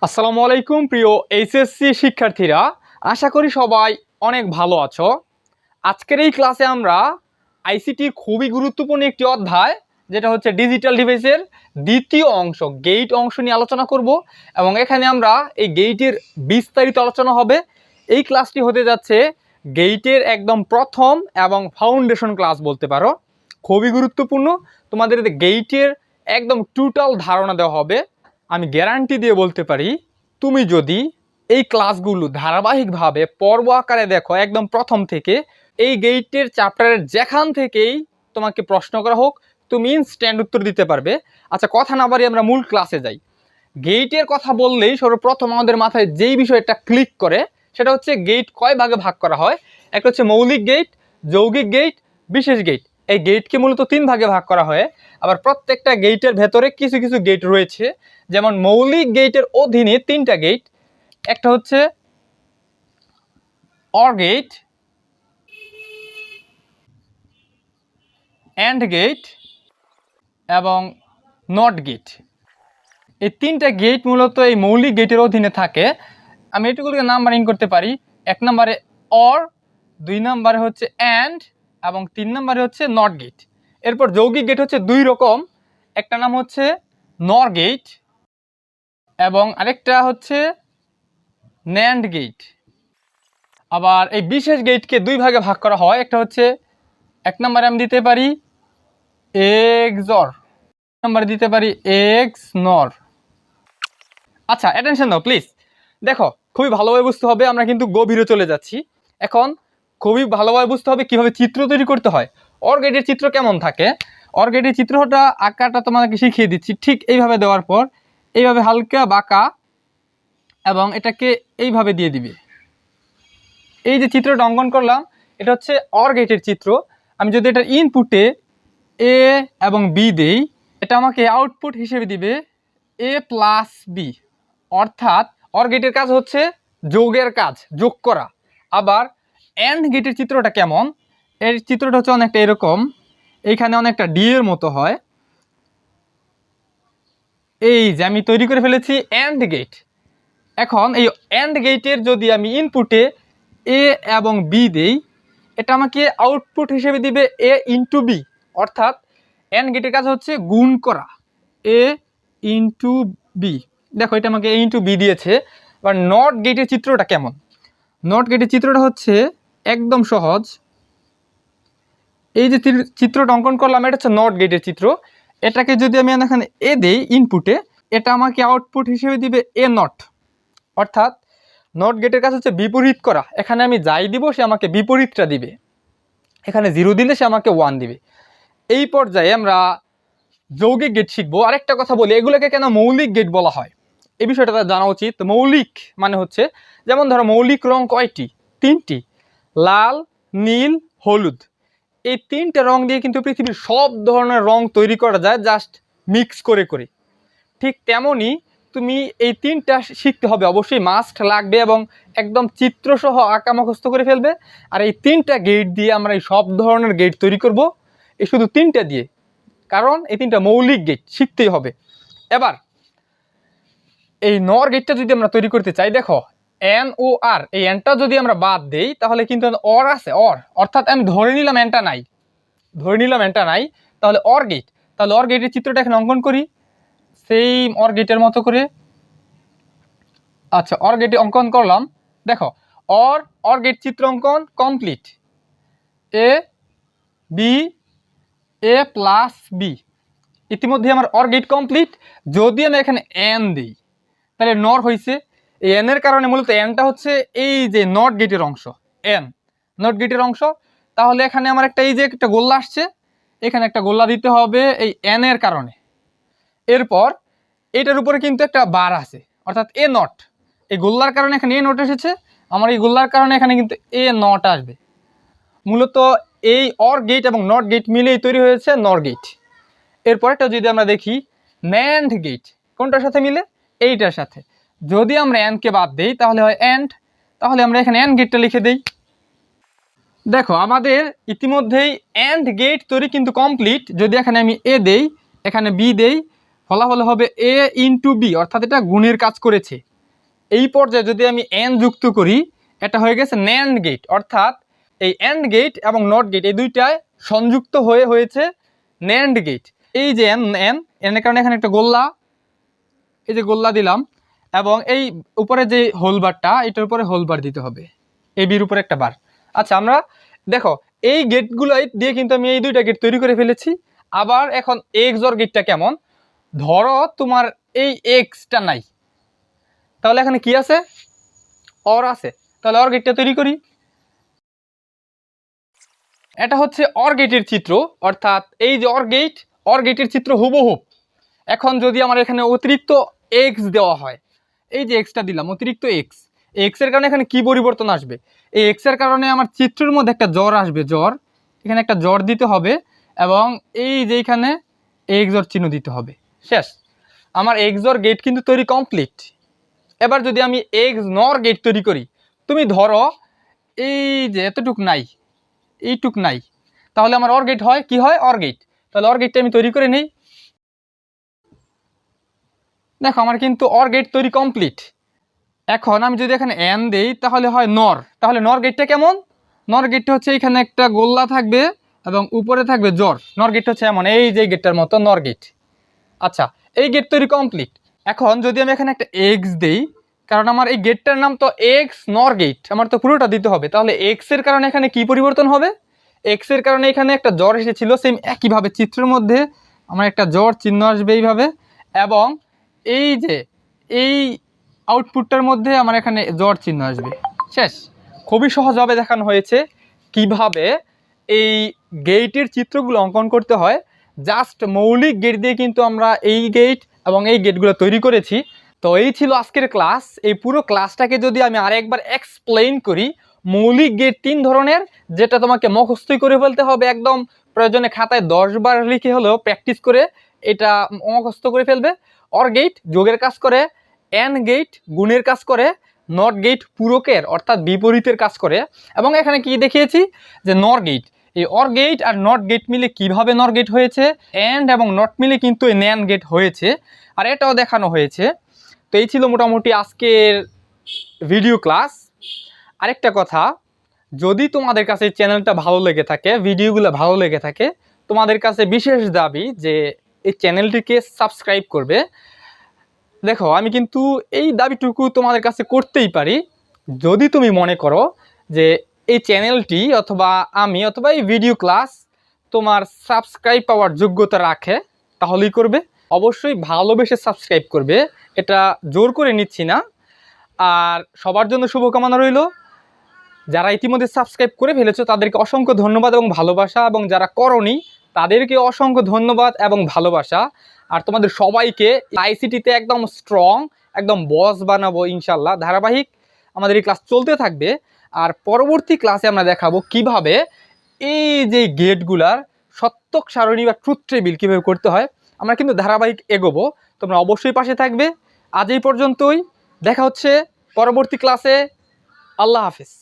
আসসালামু আলাইকুম প্রিয় এইচএসসি শিক্ষার্থীরা, আশা করি সবাই অনেক ভালো আছো। আজকের এই ক্লাসে আমরা আইসিটির খুবই গুরুত্বপূর্ণ একটি অধ্যায়, যেটা হচ্ছে ডিজিটাল ডিভাইসের দ্বিতীয় অংশ গেট অংশ নিয়ে আলোচনা করব এবং এখানে আমরা এই গেটের বিস্তারিত আলোচনা হবে। এই ক্লাসটি হতে যাচ্ছে গেটের একদম প্রথম এবং ফাউন্ডেশন ক্লাস বলতে পারো। খুবই গুরুত্বপূর্ণ, তোমাদের গেটের একদম টোটাল ধারণা দেওয়া হবে। আমি গ্যারান্টি দিয়ে বলতে পারি, তুমি যদি এই ক্লাসগুলো ধারাবাহিকভাবে পর্ব আকারে দেখো একদম প্রথম থেকে, এই গেটের চ্যাপ্টারের যেখান থেকেই তোমাকে প্রশ্ন করা হোক তুমি ইনস্ট্যান্ট উত্তর দিতে পারবে। আচ্ছা, কথা না বাড়িয়ে আমরা মূল ক্লাসে যাই। গেটের কথা বললেই সর্বপ্রথম আমাদের মাথায় যেই বিষয়টা ক্লিক করে সেটা হচ্ছে গেট কয় ভাগে ভাগ করা হয়। একটা হচ্ছে মৌলিক গেট, যৌগিক গেট, বিশেষ গেট। এই গেটকে মূলত 3 ভাগে ভাগ করা হয়। আবার প্রত্যেকটা গেটের ভেতরে কিছু কিছু গেট রয়েছে, যেমন মৌলিক গেটের অধীনে 3টা গেট। একটা হচ্ছে অর গেট, অ্যান্ড গেট এবং নট গেট। এই 3টা গেট মূলত এই মৌলিক গেটের অধীনে থাকে। আমি এটুকুকে নাম্বারিং করতে পারি। 1 নম্বরে অর, 2 নম্বরে হচ্ছে অ্যান্ড এবং 3 নম্বরে হচ্ছে নট গেট। এরপর যৌগিক গেট হচ্ছে 2 রকম, একটা নাম হচ্ছে নর গেট এবং আরেকটা হচ্ছে ন্যান্ড গেট। আবার এই বিশেষ গেটকে 2 ভাগে ভাগ করা হয়। একটা হচ্ছে 1 নম্বরে আমি দিতে পারি এক্সর, নম্বরে দিতে পারি এক্স নর। আচ্ছা, অ্যাটেনশন দাও প্লিজ। দেখো, খুবই ভালোভাবে বুঝতে হবে, আমরা কিন্তু গভীরে চলে যাচ্ছি এখন। খুবই ভালোভাবে বুঝতে হবে কিভাবে চিত্র তৈরি করতে হয়। অর গেটের চিত্র কেমন থাকে, অর গেটের চিত্রটা আঁকাটা তোমাদেরকে শিখিয়ে দিচ্ছি। ঠিক এইভাবে দেওয়ার পর এইভাবে হালকা বাঁকা এবং এটাকে এইভাবে দিয়ে দিবে। এই যে চিত্রটা অঙ্কন করলাম এটা হচ্ছে অর গেটের চিত্র। আমি যদি এটা ইনপুটে এ এবং বি দেই, এটা আমাকে আউটপুট হিসেবে দিবে এ প্লাস বি। অর্থাৎ অর গেটের কাজ হচ্ছে যোগের কাজ, যোগ করা। আবার অ্যান্ড গেটের চিত্রটা কেমন, এর চিত্রটা হচ্ছে অনেকটা এরকম, এইখানে অনেকটা ডি এর মতো হয়। এই যে আমি তৈরি করে ফেলেছি অ্যান্ড গেট। এখন এই অ্যান্ড গেটের যদি আমি ইনপুটে এ এবং বি দেই, এটা আমাকে আউটপুট হিসেবে দিবে এ ইন্টু বি। অর্থাৎ অ্যান্ড গেটের কাজ হচ্ছে গুণ করা, এ ইন্টু বি। দেখো, এটা আমাকে এ ইন্টু বি দিয়েছে। এবার নট গেটের চিত্রটা কেমন, নট গেটের চিত্রটা হচ্ছে একদম সহজ। এই যে চিত্রটা অঙ্কন করলাম এটা হচ্ছে নট গেটের চিত্র। এটাকে যদি আমি এখানে এ দেই ইনপুটে, এটা আমাকে আউটপুট হিসেবে দিবে এ নট। অর্থাৎ নট গেটের কাজ হচ্ছে বিপরীত করা। এখানে আমি যাই দিব সে আমাকে বিপরীতটা দিবে, এখানে 0 দিলে সে আমাকে 1 দিবে। এই পর্যায়ে আমরা যৌগিক গেট শিখবো। আরেকটা কথা বলি, এগুলোকে কেন মৌলিক গেট বলা হয় এই বিষয়টা তার জানা উচিত। মৌলিক মানে হচ্ছে, যেমন ধরো মৌলিক রং কয়টি, 3টি, লাল, নীল, হলুদ। এই 3টে রং দিয়ে কিন্তু পৃথিবীর সব ধরনের রং তৈরি করা যায়, জাস্ট মিক্স করে করে। ঠিক তেমনই তুমি এই 3টা শিখতে হবে, অবশ্যই মাস্ট লাগবে এবং একদম চিত্রসহ আঁকা মুখস্থ করে ফেলবে। আর এই 3টা গেট দিয়ে আমরা এই সব ধরনের গেট তৈরি করব, এই শুধু 3টা দিয়ে, কারণ এই 3টা মৌলিক গেট শিখতেই হবে। এবার এই নর গেটটা যদি আমরা তৈরি করতে চাই, দেখো এন ও আর, এই এনটা যদি আমরা বাদ দেই তাহলে কিন্তু অর আছে, অর। অর্থাৎ আমি ধরে নিলাম এনটা নাই, তাহলে অর গেট। তাহলে অর গেটের চিত্রটা এখানে অঙ্কন করি সেম অর গেটের মতো করে। আচ্ছা, অর গেটে অঙ্কন করলাম। দেখো, অর গেট চিত্র অঙ্কন complete. A B, A plus B, ইতিমধ্যে আমার অর গেট কমপ্লিট। যদি আমি এখানে এন দিই তাহলে নর হয়েছে। এই এন এর কারণে মূলত এনটা হচ্ছে এই যে নট গেটের অংশ, এন নট গেটের অংশ। তাহলে এখানে আমার একটা এই যে একটা গোল্লা আসছে, এখানে একটা গোল্লা দিতে হবে এই এন এর কারণে। এরপর এটার উপরে কিন্তু একটা বার আছে, অর্থাৎ এ নট। এই গোল্লার কারণে এখানে এ নট এসেছে, আমার এই গোল্লার কারণে এখানে কিন্তু এ নট আসবে। মূলত এই অর গেট এবং নট গেট মিলেই তৈরি হয়েছে নর গেট। এরপরটা যদি আমরা দেখি ন্যান্ড গেট, কোনটার সাথে মিলে, এইটার সাথে। যদি আমরা এনকে বাদ দেই তাহলে হয় এন্ড, তাহলে আমরা এখানে এন্ড গেটটা লিখে দেই। দেখো, আমাদের ইতিমধ্যেই এন্ড গেট তৈরি কিন্তু কমপ্লিট। যদি এখানে আমি এ দেই, এখানে বি দেই, ফলাফল হবে এ ইন্টু বি, অর্থাৎ এটা গুণের কাজ করেছে। এই পর্যায়ে যদি আমি এন যুক্ত করি, এটা হয়ে গেছে ন্যান্ড গেট। অর্থাৎ এই অ্যান্ড গেট এবং নট গেট এই দুইটায় সংযুক্ত হয়ে হয়েছে ন্যান্ড গেট। এই যে এন এন এর কারণে এখানে একটা গোল্লা, এই যে গোল্লা দিলাম, এবং এই উপরে যে হোলবারটা, এটার উপরে হোলবার দিতে হবে, এই বির উপরে একটা বার। আচ্ছা, আমরা দেখো এই গেটগুলো দিয়ে কিন্তু আমি এই দুইটা গেট তৈরি করে ফেলেছি। আবার এখন এক্স অর গেটটা কেমন, ধরো তোমার এই এক্সটা নাই, তাহলে এখানে কি আছে, অর আছে, তাহলে অর গেটটা তৈরি করি। এটা হচ্ছে অর গেটের চিত্র, অর্থাৎ এই যে অর গেটের চিত্র হুবহুব। এখন যদি আমার এখানে অতিরিক্ত এক্স দেওয়া হয়, এই যে এক্সটা দিলাম, অতিরিক্ত এক্স এর কারণে এখানে কি পরিবর্তন আসবে, এই এক্স এর কারণে আমার চিত্রের মধ্যে একটা জ্বর আসবে, জ্বর, এখানে একটা জ্বর দিতে হবে, এবং এই যে এখানে এক্স অর চিহ্ন দিতে হবে। শেষ, আমার এক্স অর গেট কিন্তু তৈরি কমপ্লিট। এবার যদি আমি এক্স নর গেট তৈরি করি, তুমি ধরো এই যে এতটুক নাই, এইটুক নাই, তাহলে আমার অর গেট হয়, কি হয়, অর গেট। তাহলে অর গেটটা আমি তৈরি করে নিই। দেখো আমার কিন্তু অর গেট তৈরি কমপ্লিট। এখন আমি যদি এখানে এন দেই তাহলে হয় নর। তাহলে নর গেটটা কেমন, নর গেটটা হচ্ছে এখানে একটা গোল্লা থাকবে এবং উপরে থাকবে জ্বর। নর গেটটা হচ্ছে এমন, এই যে গেটটার মতো নর গেট। আচ্ছা, এই গেট তৈরি কমপ্লিট। এখন যদি আমি এখানে একটা এক্স দেই, কারণ আমার এই গেটটার নাম তো এক্স নর গেট, আমার তো পুরোটা দিতে হবে, তাহলে এক্স এর কারণে এখানে কি পরিবর্তন হবে, এক্স এর কারণে এখানে একটা জ্বর এসেছিল, সেম একইভাবে চিত্রের মধ্যে আমার একটা জ্বর চিহ্ন আসবে এইভাবে, এবং এই যে এই আউটপুটটার মধ্যে আমার এখানে জ্বর চিহ্ন আসবে। শেষ, খুবই সহজভাবে দেখানো হয়েছে কিভাবে এই গেটের চিত্রগুলো অঙ্কন করতে হয়। জাস্ট মৌলিক গেট দিয়ে কিন্তু আমরা এই গেট এবং এই গেটগুলো তৈরি করেছি। তো এই ছিল আজকের ক্লাস। এই পুরো ক্লাসটাকে যদি আমি আরেকবার এক্সপ্লেইন করি, মৌলিক গেট 3 ধরনের, যেটা তোমাকে মুখস্থই করে ফেলতে হবে, একদম প্রয়োজনে খাতায় 10 বার লিখে হলেও প্র্যাকটিস করে এটা মুখস্থ করে ফেলবে। অর গেট যোগের কাজ করে, এন গেট গুণের কাজ করে, নট গেট পূরকের অর্থাৎ বিপরীতের কাজ করে, এবং এখানে কি দেখিয়েছি যে নর গেট, এই অর গেট আর নট গেট মিলে কিভাবে নর গেট হয়েছে, এন্ড এবং নট মিলে কিন্তু এই ন্যান গেট হয়েছে, আর এটাও দেখানো হয়েছে। তো এই ছিল মোটামুটি আজকের ভিডিও ক্লাস। আরেকটা কথা, যদি তোমাদের কাছে চ্যানেলটা ভালো লেগে থাকে, ভিডিওগুলো ভালো লেগে থাকে, তোমাদের কাছে বিশেষ দাবি যে এই চ্যানেলটিকে সাবস্ক্রাইব করবে। দেখো আমি কিন্তু এই দাবিটুকু তোমাদের কাছে করতেই পারি, যদি তুমি মনে করো যে এই চ্যানেলটি অথবা আমি অথবা এই ভিডিও ক্লাস তোমার সাবস্ক্রাইব পাওয়ার যোগ্যতা রাখে, তাহলেই করবে। অবশ্যই ভালোবেসে সাবস্ক্রাইব করবে, এটা জোর করে নিচ্ছি না। আর সবার জন্য শুভকামনা রইল। যারা ইতিমধ্যে সাবস্ক্রাইব করে ফেলেছো তাদেরকে অসংখ্য ধন্যবাদ এবং ভালোবাসা, এবং যারা করনি তাদেরকে অসংখ্য ধন্যবাদ এবং ভালোবাসা। আর তোমাদের সবাইকে আইসিটিতে একদম স্ট্রং, একদম বস বানাবো ইনশাল্লাহ। ধারাবাহিক আমাদের এই ক্লাস চলতে থাকবে, আর পরবর্তী ক্লাসে আমরা দেখাবো কিভাবে এই যে গেটগুলার সত্যক সারণী বা ট্রুথ টেবিল কীভাবে করতে হয়। আমরা কিন্তু ধারাবাহিক এগোবো, তোমরা অবশ্যই পাশে থাকবে। আজ এই পর্যন্তই, দেখা হচ্ছে পরবর্তী ক্লাসে। আল্লাহ হাফিজ।